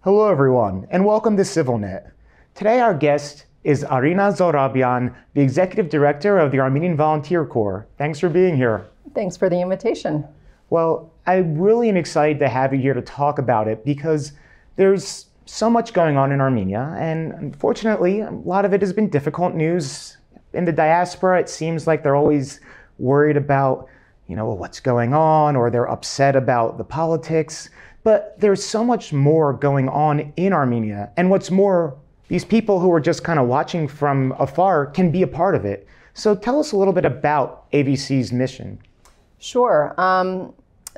Hello everyone, and welcome to CivilNet. Today our guest is Arina Zohrabian, the Executive Director of the Armenian Volunteer Corps. Thanks for being here. Thanks for the invitation. Well, I really am excited to have you here to talk about it because there's so much going on in Armenia, and unfortunately, a lot of it has been difficult news. In the diaspora, it seems like they're always worried about, what's going on, or they're upset about the politics. But there's so much more going on in Armenia. And what's more, these people who are just kind of watching from afar can be a part of it. So tell us a little bit about AVC's mission. Sure.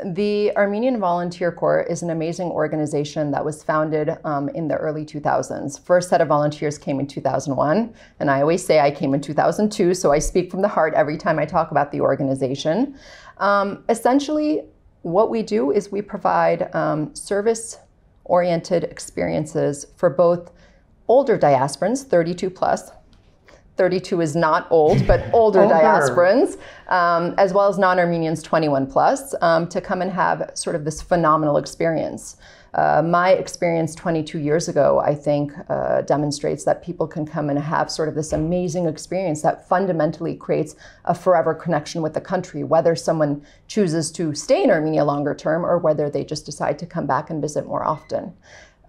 The Armenian Volunteer Corps is an amazing organization that was founded in the early 2000s. First set of volunteers came in 2001, and I always say I came in 2002, so I speak from the heart every time I talk about the organization. Essentially, what we do is we provide service-oriented experiences for both older diasporans, 32 plus. 32 is not old, but older diasporans, as well as non-Armenians 21 plus, to come and have sort of this phenomenal experience. My experience 22 years ago, I think, demonstrates that people can come and have sort of this amazing experience that fundamentally creates a forever connection with the country, whether someone chooses to stay in Armenia longer term or whether they just decide to come back and visit more often.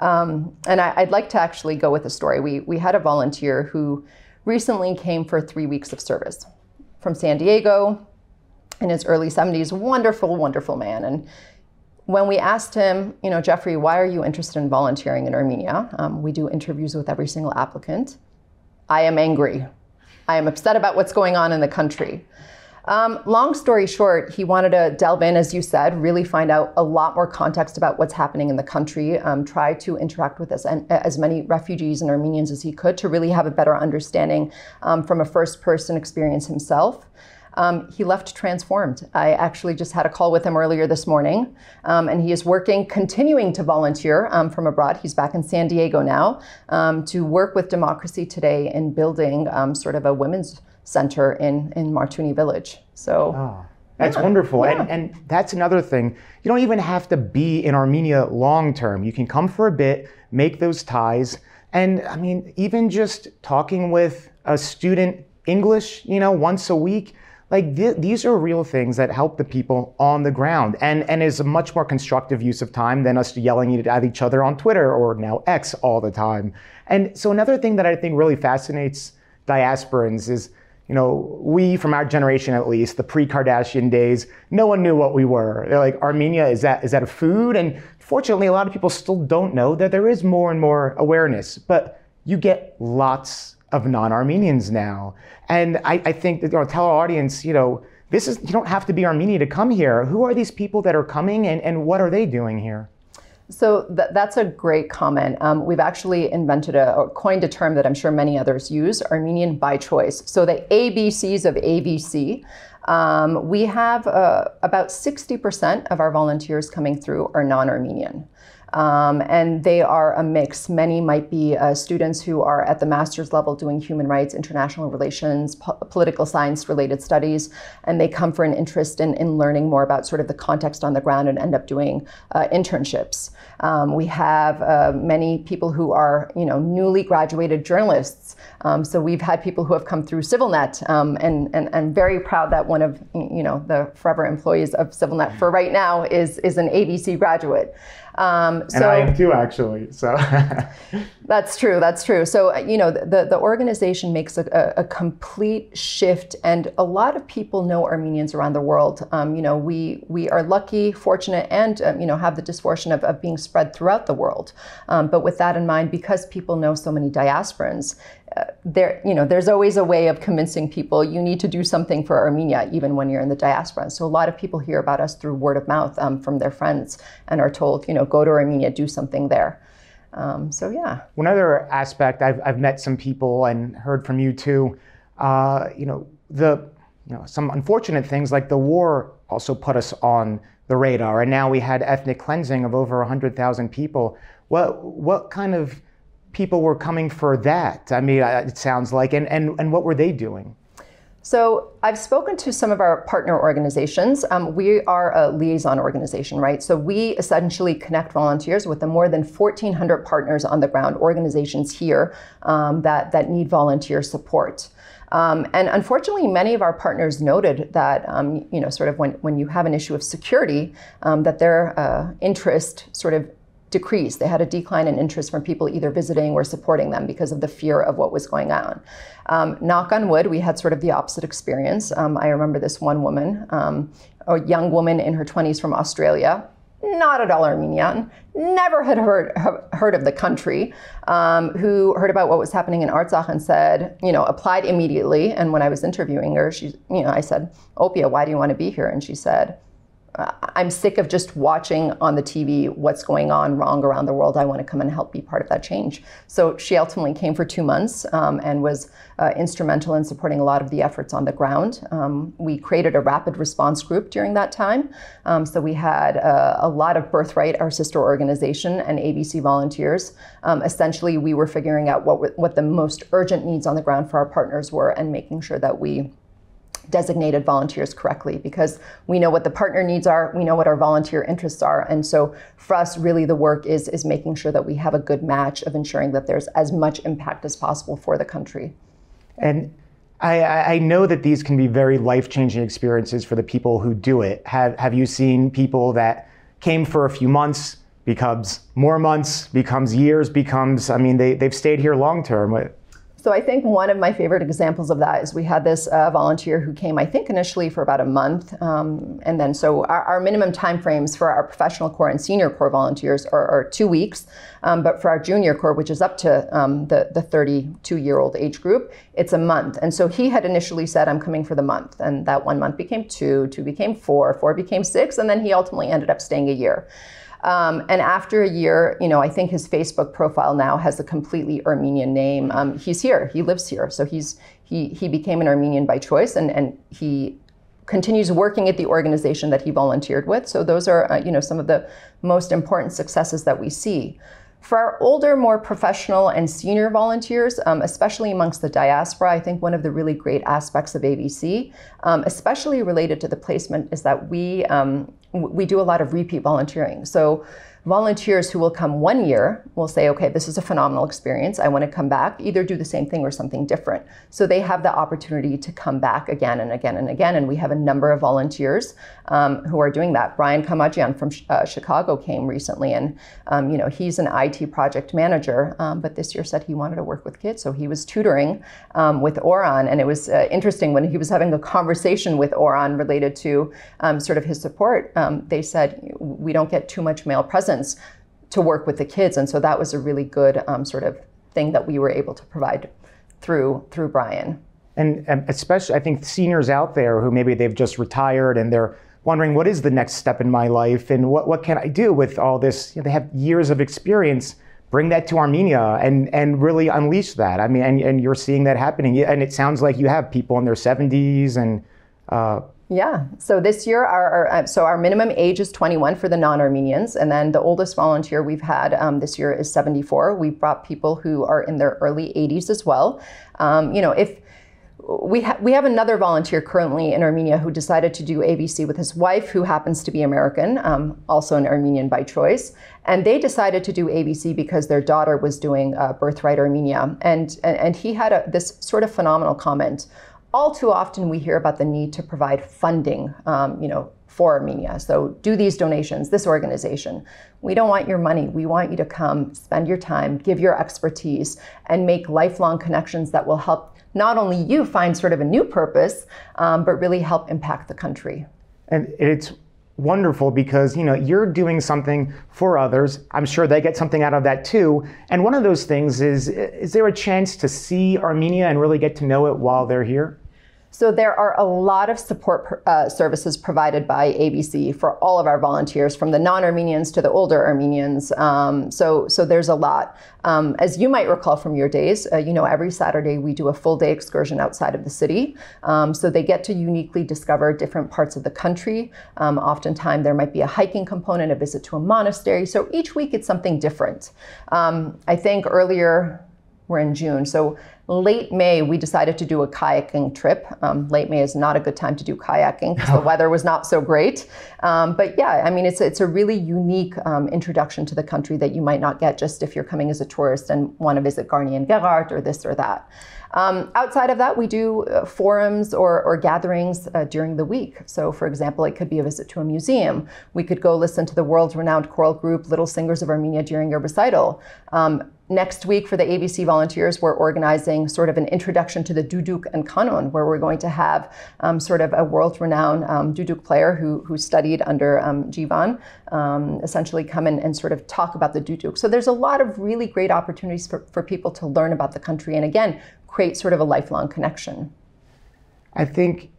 And I'd like to actually go with a story. We had a volunteer who recently came for 3 weeks of service from San Diego in his early 70s. Wonderful, wonderful man. And when we asked him, Jeffrey, why are you interested in volunteering in Armenia? We do interviews with every single applicant. I am angry. I am upset about what's going on in the country. Long story short, he wanted to delve in, as you said, really find out a lot more context about what's happening in the country, try to interact with as many refugees and Armenians as he could to really have a better understanding from a first-person experience himself. He left transformed. I actually just had a call with him earlier this morning, and he is continuing to volunteer from abroad. He's back in San Diego now to work with Democracy Today in building sort of a women's center in Martuni Village. So that's wonderful. Yeah. And that's another thing. You don't even have to be in Armenia long term. You can come for a bit, make those ties. And I mean, even just talking with a student English, once a week, like these are real things that help the people on the ground and is a much more constructive use of time than us yelling at each other on Twitter or now X all the time. And so another thing that I think really fascinates diasporans is, we, from our generation at least, the pre-Kardashian days, no one knew what we were. They're like, Armenia, is that a food? And fortunately, a lot of people still don't know that there is more and more awareness. But you get lots of non-Armenians now. And I think that, tell our audience, you don't have to be Armenian to come here. Who are these people that are coming and what are they doing here? So that's a great comment. We've actually invented or coined a term that I'm sure many others use, Armenian by choice. So the ABCs of AVC. We have about 60% of our volunteers coming through are non-Armenian. And they are a mix. Many might be students who are at the master's level doing human rights, international relations, political science related studies, and they come for an interest in learning more about sort of the context on the ground and end up doing internships. We have many people who are, newly graduated journalists. So we've had people who have come through CivilNet, and I'm very proud that one of, the forever employees of CivilNet for right now is an ABC graduate. And I am too, actually. So That's true. That's true. So, the organization makes a complete shift, and a lot of people know Armenians around the world. We are lucky, fortunate, and have the misfortune of being spread throughout the world. But with that in mind, because people know so many diasporans, there's always a way of convincing people you need to do something for Armenia, even when you're in the diaspora. So a lot of people hear about us through word of mouth from their friends and are told, go to Armenia, do something there. So yeah. One other aspect, I've met some people and heard from you too. Some unfortunate things like the war also put us on the radar, and now we had ethnic cleansing of over 100,000 people. What kind of people were coming for that? I mean, it sounds like, and what were they doing? So I've spoken to some of our partner organizations. We are a liaison organization, right? So we essentially connect volunteers with the more than 1,400 partners on the ground, organizations here that need volunteer support. And unfortunately, many of our partners noted that, sort of when you have an issue of security, that their interest sort of decreased. They had a decline in interest from people either visiting or supporting them because of the fear of what was going on. Knock on wood, we had sort of the opposite experience. I remember this one woman, a young woman in her 20s from Australia, not at all Armenian, never had heard of the country, who heard about what was happening in Artsakh and said, applied immediately. And when I was interviewing her, I said, Opia, why do you want to be here? And she said, I'm sick of just watching on the TV what's going on wrong around the world. I want to come and help be part of that change. So she ultimately came for 2 months and was instrumental in supporting a lot of the efforts on the ground. We created a rapid response group during that time. So we had a lot of Birthright, our sister organization, and ABC volunteers. Essentially, we were figuring out what the most urgent needs on the ground for our partners were and making sure that we designated volunteers correctly, because we know what the partner needs are, we know what our volunteer interests are. And so for us, really the work is making sure that we have a good match of ensuring that there's as much impact as possible for the country. And I know that these can be very life-changing experiences for the people who do it. Have you seen people that came for a few months, becomes more months, becomes years, they've stayed here long-term? So I think one of my favorite examples of that is we had this volunteer who came, I think, initially for about a month. And then so our minimum timeframes for our professional corps and senior corps volunteers are 2 weeks. But for our junior corps, which is up to the 32-year-old age group, it's a month. And so he had initially said, I'm coming for the month. And that 1 month became 2, 2 became 4, 4 became 6, and then he ultimately ended up staying a year. And after a year, I think his Facebook profile now has a completely Armenian name. He's here, he lives here. So he became an Armenian by choice, and he continues working at the organization that he volunteered with. So those are, some of the most important successes that we see. For our older, more professional and senior volunteers, especially amongst the diaspora, I think one of the really great aspects of ABC, especially related to the placement, is that we do a lot of repeat volunteering. So volunteers who will come 1 year will say, okay, this is a phenomenal experience. I want to come back, either do the same thing or something different. So they have the opportunity to come back again and again and again. And we have a number of volunteers who are doing that. Brian Kamajian from Chicago came recently, and he's an IT project manager, but this year said he wanted to work with kids. So he was tutoring with Oran. And it was interesting when he was having a conversation with Oran related to sort of his support. They said, we don't get too much male presence to work with the kids. And so that was a really good sort of thing that we were able to provide through Brian. And especially, I think seniors out there who maybe they've just retired and they're wondering, what is the next step in my life and what can I do with all this? They have years of experience. Bring that to Armenia and really unleash that. And you're seeing that happening. And it sounds like you have people in their 70s and yeah, so this year, our minimum age is 21 for the non-Armenians, and then the oldest volunteer we've had this year is 74. We've brought people who are in their early 80s as well. If we have another volunteer currently in Armenia who decided to do ABC with his wife, who happens to be American, also an Armenian by choice, and they decided to do ABC because their daughter was doing Birthright Armenia, and he had this sort of phenomenal comment. All too often we hear about the need to provide funding, for Armenia. So do these donations, this organization. We don't want your money. We want you to come, spend your time, give your expertise, and make lifelong connections that will help not only you find sort of a new purpose, but really help impact the country. And it's wonderful because, you're doing something for others. I'm sure they get something out of that too. And one of those things is there a chance to see Armenia and really get to know it while they're here? So there are a lot of support services provided by ABC for all of our volunteers, from the non-Armenians to the older Armenians. So there's a lot. As you might recall from your days, every Saturday we do a full day excursion outside of the city. So they get to uniquely discover different parts of the country. Oftentimes there might be a hiking component, a visit to a monastery. So each week it's something different. I think earlier, we're in June. So Late May, we decided to do a kayaking trip. Late May is not a good time to do kayaking because the weather was not so great. But yeah, I mean, it's a really unique introduction to the country that you might not get just if you're coming as a tourist and want to visit Garnier and Gerhardt or this or that. Outside of that, we do forums or gatherings during the week. So for example, it could be a visit to a museum. We could go listen to the world-renowned choral group Little Singers of Armenia during a recital. Next week for the ABC volunteers, we're organizing sort of an introduction to the duduk and kanun, where we're going to have sort of a world-renowned duduk player who studied under Jivan, essentially come in and sort of talk about the duduk. So there's a lot of really great opportunities for people to learn about the country and again, create sort of a lifelong connection. I think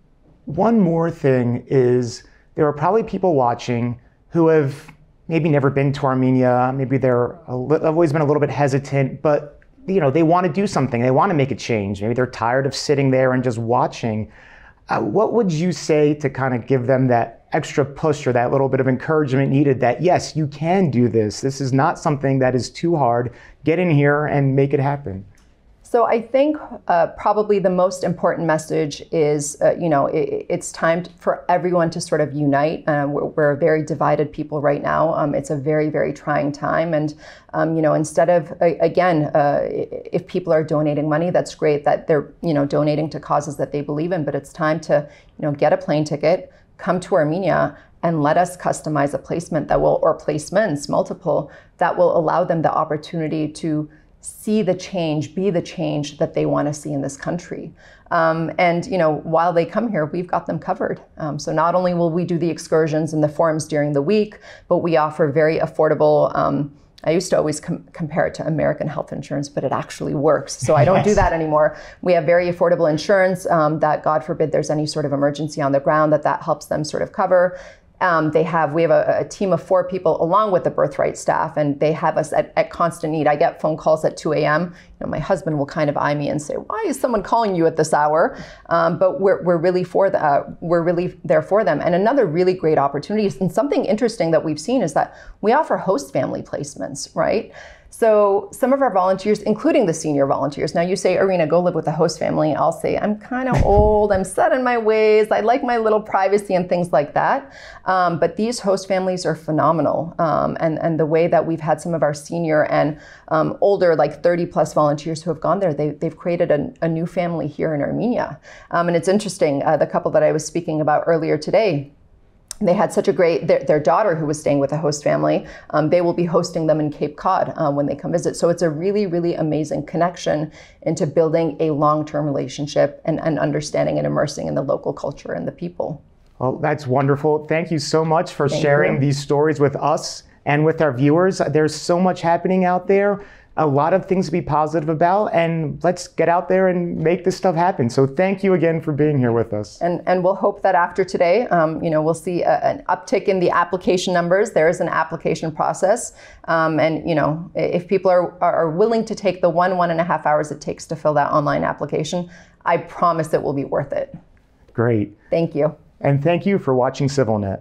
one more thing is there are probably people watching who have maybe never been to Armenia, maybe they're always been a little bit hesitant, but you know, they want to do something, they want to make a change. Maybe they're tired of sitting there and just watching. What would you say to kind of give them that extra push or that little bit of encouragement needed that, yes, you can do this. This is not something that is too hard. Get in here and make it happen. So I think probably the most important message is, it's time for everyone to sort of unite. We're a very divided people right now. It's a very, very trying time. And, instead of, if people are donating money, that's great that they're, donating to causes that they believe in. But it's time to, get a plane ticket, come to Armenia, and let us customize a placement that will, or placements, multiple, that will allow them the opportunity to see the change, be the change that they want to see in this country. While they come here, we've got them covered. So not only will we do the excursions and the forums during the week, but we offer very affordable, I used to always compare it to American health insurance, but it actually works. So I don't do that anymore. We have very affordable insurance that, God forbid, there's any sort of emergency on the ground that helps them sort of cover. We have a team of 4 people along with the birthright staff, and they have us at constant need. I get phone calls at 2 a.m. My husband will kind of eye me and say, "Why is someone calling you at this hour?" But we're really there for them. And another really great opportunity, and something interesting that we've seen, is that we offer host family placements, right? So some of our volunteers, including the senior volunteers, now you say, Arina, go live with the host family. I'll say, I'm kind of old, I'm set in my ways, I like my little privacy and things like that. But these host families are phenomenal. And the way that we've had some of our senior and older, like 30 plus volunteers who have gone there, they've created a new family here in Armenia. And it's interesting, the couple that I was speaking about earlier today, they had such a great, their daughter who was staying with a host family, they will be hosting them in Cape Cod when they come visit. So it's a really, really amazing connection into building a long-term relationship and understanding and immersing in the local culture and the people. Well, that's wonderful. Thank you so much for sharing these stories with us and with our viewers. There's so much happening out there. A lot of things to be positive about, and let's get out there and make this stuff happen. So thank you again for being here with us. And we'll hope that after today, we'll see an uptick in the application numbers. There is an application process. If people are willing to take the 1.5 hours it takes to fill that online application, I promise it will be worth it. Great. Thank you. And thank you for watching CivilNet.